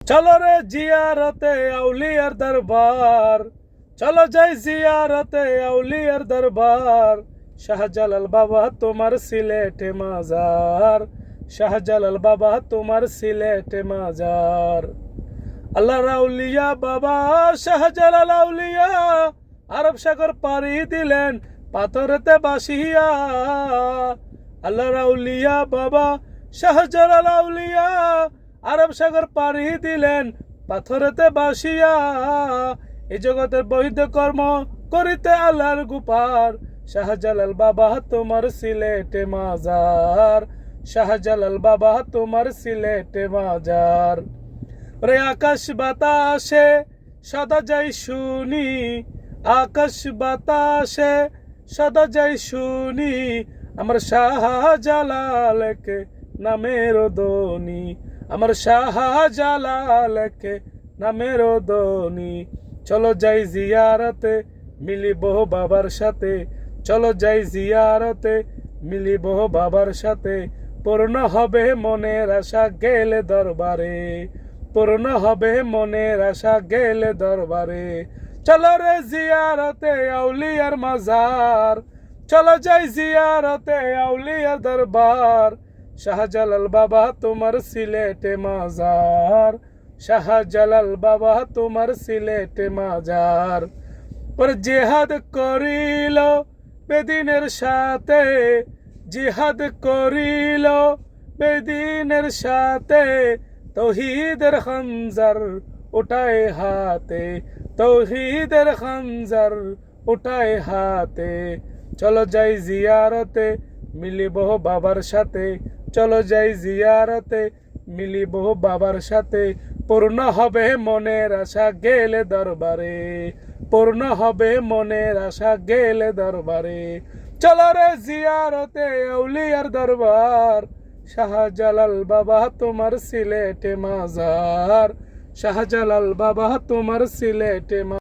চলো রে জিয়ারতে আউলিয়ার দরবার, চলো যাই জিয়ারতে আউলিয়ার দরবার। শাহজালাল বাবা তোমার সিলেটে মাজার, শাহজালাল বাবা তোমার সিলেটে মাজার। আল্লাহর আউলিয়া বাবা শাহজালাল আউলিয়া, আরব সাগর পাড়ি দিলেন পাথরেতে বাসিয়া। আল্লাহর আউলিয়া বাবা শাহজালাল আউলিয়া, আরব সাগর পাড়ি দিলেন পাথরেতে বাসিয়া। এই জগতের বৈধ কর্ম করিতে আল্লাহর গুপার, শাহজালাল বাবা তোমার সিলেটে মাজার, শাহজালাল বাবা তোমার সিলেটে মাজার। রে আকাশ বাতাসে সদা যাই শুনি, আকাশ বাতাসে সদা যাই শুনি, আমার শাহজালালকে নামের ধ্বনি, আমার শাহজালালকে নামের ধ্বনি। চলো যাই জিয়ারতে মিলিব বাবার সাথে, চলো যাই জিয়ারতে মিলিব বাবার সাথে। পূর্ণ হবে মনের আশা গেলে দরবারে, পূর্ণ হবে মনের আশা গেলে দরবারে। চলো রে জিয়ারতে আউলিয়ার মাজার, চলো যাই জিয়ারতে আউলিয়ার দরবার। শাহজালাল বাবা তোমার সিলেটে মাজার, শাহজালাল বাবা তোমার সিলেটে মাজার। পর জিহাদ করিল বেদিনের সাথে, জিহাদ করিল বেদিনের সাথে, তৌহিদের খঞ্জর উঠায় হাতে, তৌহিদের খঞ্জর উঠায় হাতে। চলো যাই জিয়ারতে মিলিব বাবার সাথে, চলো যাই জিয়ারতে মিলিব বাবার সাথে। পূর্ণ হবে মনের আশা গেলে দরবারে, পূর্ণ হবে মনের আশা গেলে দরবারে। চলো রে জিয়ারতে আউলিয়ার দরবার, শাহজালাল বাবা তোমার সিলেটে মাজার, শাহজালাল বাবা তোমার সিলেটে